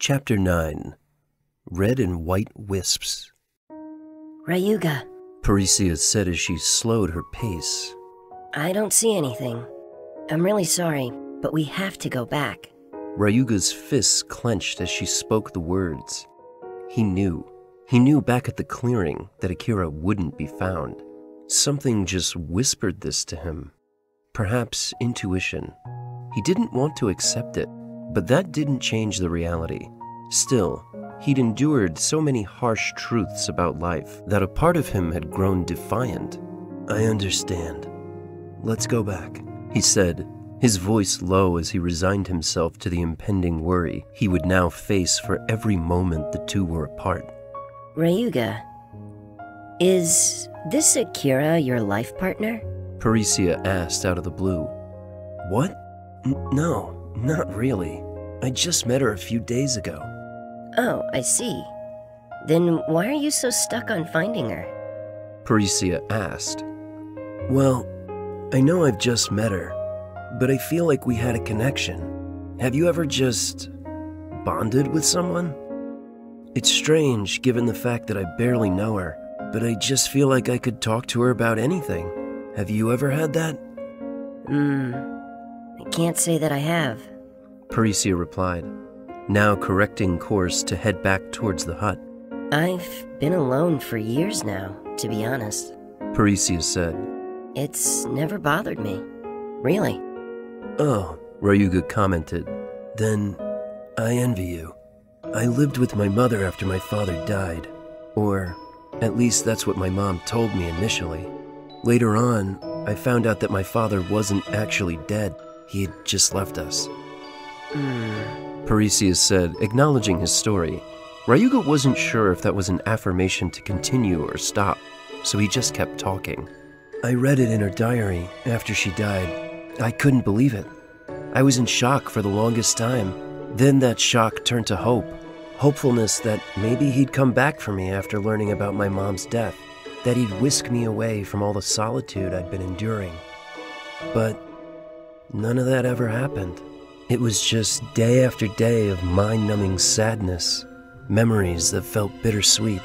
Chapter 9. Red and White Wisps. Ryuga, Parisia said as she slowed her pace. I don't see anything. I'm really sorry, but we have to go back. Ryuga's fists clenched as she spoke the words. He knew. He knew back at the clearing that Akira wouldn't be found. Something just whispered this to him. Perhaps intuition. He didn't want to accept it, but that didn't change the reality. Still, he'd endured so many harsh truths about life that a part of him had grown defiant. I understand. Let's go back, he said, his voice low as he resigned himself to the impending worry he would now face for every moment the two were apart. Ryuga, is this Akira your life partner? Parisia asked out of the blue. What? No, not really. I just met her a few days ago. Oh, I see. Then why are you so stuck on finding her? Parisia asked. Well, I know I've just met her, but I feel like we had a connection. Have you ever just bonded with someone? It's strange given the fact that I barely know her, but I just feel like I could talk to her about anything. Have you ever had that? I can't say that I have. Parisia replied, now correcting course to head back towards the hut. I've been alone for years now, to be honest. Parisia said. It's never bothered me. Really. Oh, Ryuga commented. Then I envy you. I lived with my mother after my father died. Or, at least that's what my mom told me initially. Later on, I found out that my father wasn't actually dead. He had just left us. Parisia said, acknowledging his story. Ryuga wasn't sure if that was an affirmation to continue or stop, so he just kept talking. I read it in her diary after she died. I couldn't believe it. I was in shock for the longest time. Then that shock turned to hope. Hopefulness that maybe he'd come back for me after learning about my mom's death. That he'd whisk me away from all the solitude I'd been enduring. But none of that ever happened. It was just day after day of mind-numbing sadness, memories that felt bittersweet.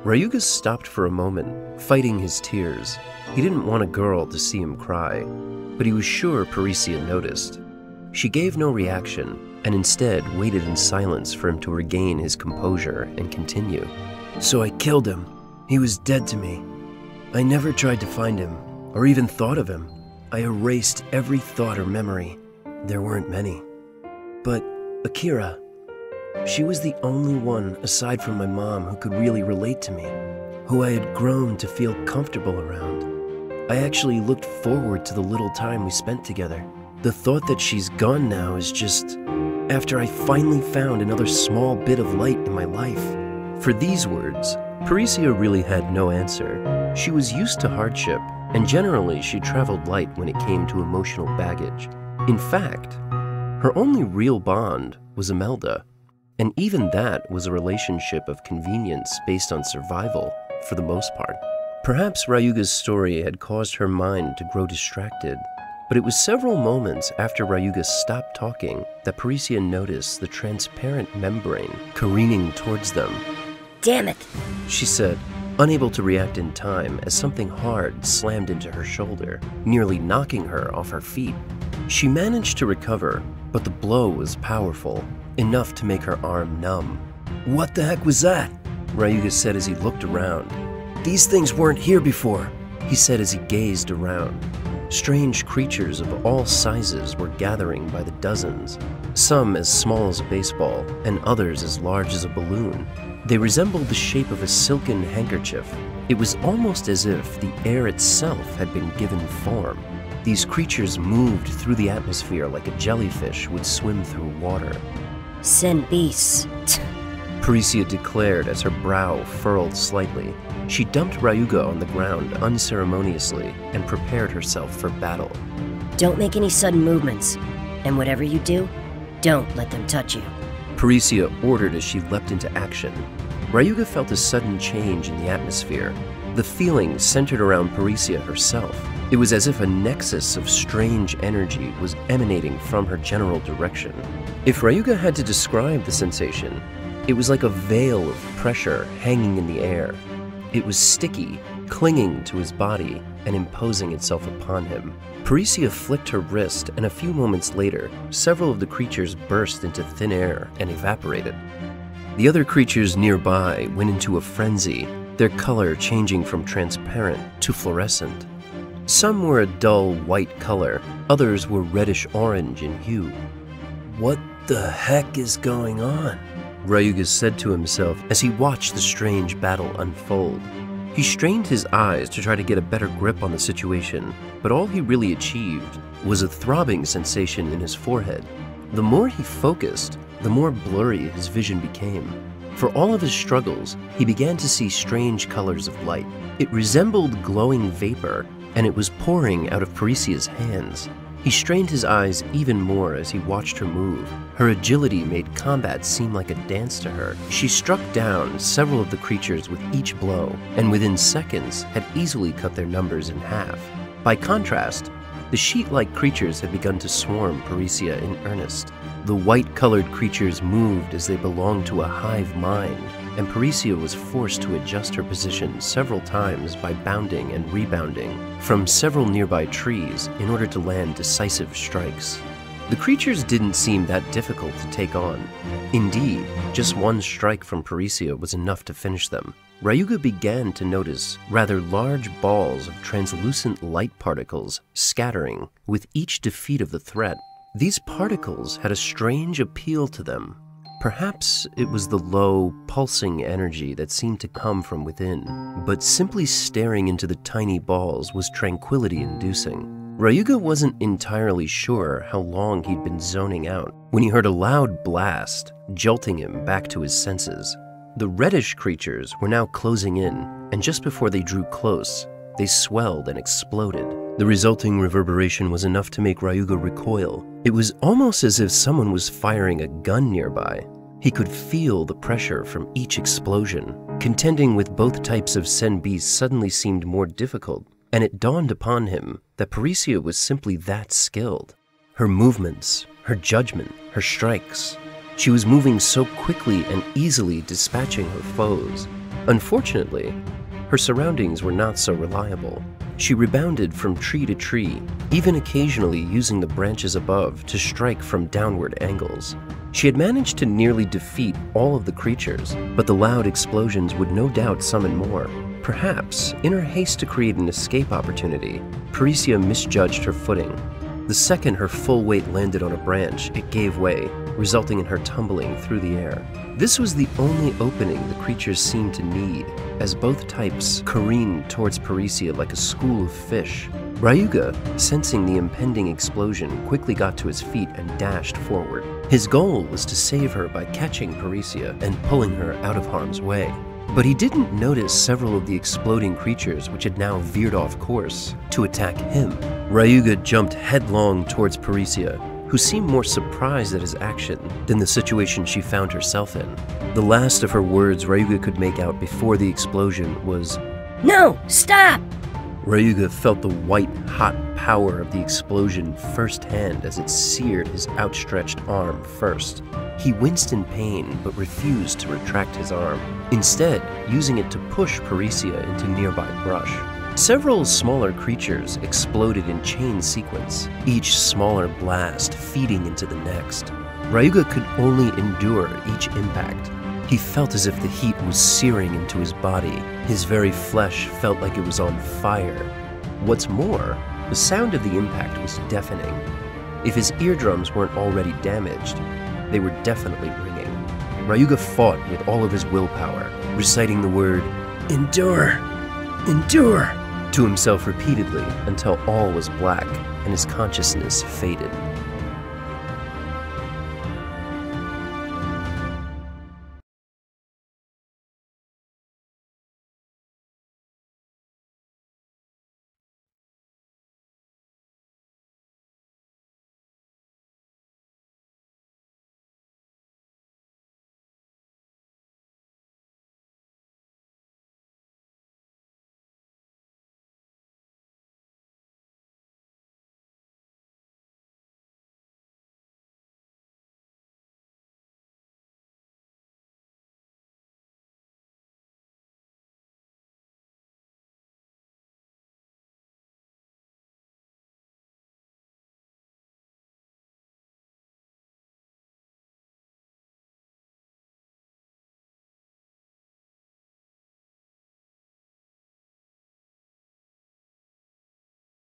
Ryuga stopped for a moment, fighting his tears. He didn't want a girl to see him cry, but he was sure Parisia noticed. She gave no reaction, and instead waited in silence for him to regain his composure and continue. So I killed him. He was dead to me. I never tried to find him, or even thought of him. I erased every thought or memory. There weren't many. But Akira, she was the only one aside from my mom who could really relate to me, who I had grown to feel comfortable around. I actually looked forward to the little time we spent together. The thought that she's gone now is just after I finally found another small bit of light in my life. For these words, Parisia really had no answer. She was used to hardship, and generally she traveled light when it came to emotional baggage. In fact, her only real bond was Imelda, and even that was a relationship of convenience based on survival, for the most part. Perhaps Ryuga's story had caused her mind to grow distracted, but it was several moments after Ryuga stopped talking that Parisia noticed the transparent membrane careening towards them. Damn it, she said, unable to react in time as something hard slammed into her shoulder, nearly knocking her off her feet. She managed to recover, but the blow was powerful, enough to make her arm numb. What the heck was that? Ryuga said as he looked around. These things weren't here before, he said as he gazed around. Strange creatures of all sizes were gathering by the dozens, some as small as a baseball and others as large as a balloon. They resembled the shape of a silken handkerchief. It was almost as if the air itself had been given form. These creatures moved through the atmosphere like a jellyfish would swim through water. Senbis. Parisia declared as her brow furrowed slightly. She dumped Ryuga on the ground unceremoniously and prepared herself for battle. Don't make any sudden movements, and whatever you do, don't let them touch you. Parisia ordered as she leapt into action. Ryuga felt a sudden change in the atmosphere. The feeling centered around Parisia herself. It was as if a nexus of strange energy was emanating from her general direction. If Ryuga had to describe the sensation, it was like a veil of pressure hanging in the air. It was sticky, clinging to his body and imposing itself upon him. Parisia flicked her wrist, and a few moments later, several of the creatures burst into thin air and evaporated. The other creatures nearby went into a frenzy, their color changing from transparent to fluorescent. Some were a dull white color, others were reddish-orange in hue. "What the heck is going on?" Ryuga said to himself as he watched the strange battle unfold. He strained his eyes to try to get a better grip on the situation, but all he really achieved was a throbbing sensation in his forehead. The more he focused, the more blurry his vision became. For all of his struggles, he began to see strange colors of light. It resembled glowing vapor, and it was pouring out of Parisia's hands. He strained his eyes even more as he watched her move. Her agility made combat seem like a dance to her. She struck down several of the creatures with each blow, and within seconds had easily cut their numbers in half. By contrast, the sheet-like creatures had begun to swarm Parisia in earnest. The white-colored creatures moved as they belonged to a hive mind, and Parisia was forced to adjust her position several times by bounding and rebounding from several nearby trees in order to land decisive strikes. The creatures didn't seem that difficult to take on. Indeed, just one strike from Parisia was enough to finish them. Ryuga began to notice rather large balls of translucent light particles scattering with each defeat of the threat. These particles had a strange appeal to them. Perhaps it was the low, pulsing energy that seemed to come from within, but simply staring into the tiny balls was tranquility-inducing. Ryuga wasn't entirely sure how long he'd been zoning out when he heard a loud blast, jolting him back to his senses. The reddish creatures were now closing in, and just before they drew close, they swelled and exploded. The resulting reverberation was enough to make Ryuga recoil. It was almost as if someone was firing a gun nearby. He could feel the pressure from each explosion. Contending with both types of Sen beasts suddenly seemed more difficult, and it dawned upon him that Parisia was simply that skilled. Her movements, her judgment, her strikes. She was moving so quickly and easily dispatching her foes. Unfortunately, her surroundings were not so reliable. She rebounded from tree to tree, even occasionally using the branches above to strike from downward angles. She had managed to nearly defeat all of the creatures, but the loud explosions would no doubt summon more. Perhaps, in her haste to create an escape opportunity, Parisia misjudged her footing. The second her full weight landed on a branch, it gave way, resulting in her tumbling through the air. This was the only opening the creatures seemed to need, as both types careened towards Parisia like a school of fish. Ryuga, sensing the impending explosion, quickly got to his feet and dashed forward. His goal was to save her by catching Parisia and pulling her out of harm's way. But he didn't notice several of the exploding creatures which had now veered off course to attack him. Ryuga jumped headlong towards Parisia, who seemed more surprised at his action than the situation she found herself in. The last of her words Ryuga could make out before the explosion was, "No, stop!" Ryuga felt the white, hot power of the explosion firsthand as it seared his outstretched arm first. He winced in pain but refused to retract his arm, instead using it to push Parisia into nearby brush. Several smaller creatures exploded in chain sequence, each smaller blast feeding into the next. Ryuga could only endure each impact. He felt as if the heat was searing into his body. His very flesh felt like it was on fire. What's more, the sound of the impact was deafening. If his eardrums weren't already damaged, they were definitely ringing. Ryuga fought with all of his willpower, reciting the word, "Endure! Endure!" to himself repeatedly until all was black and his consciousness faded.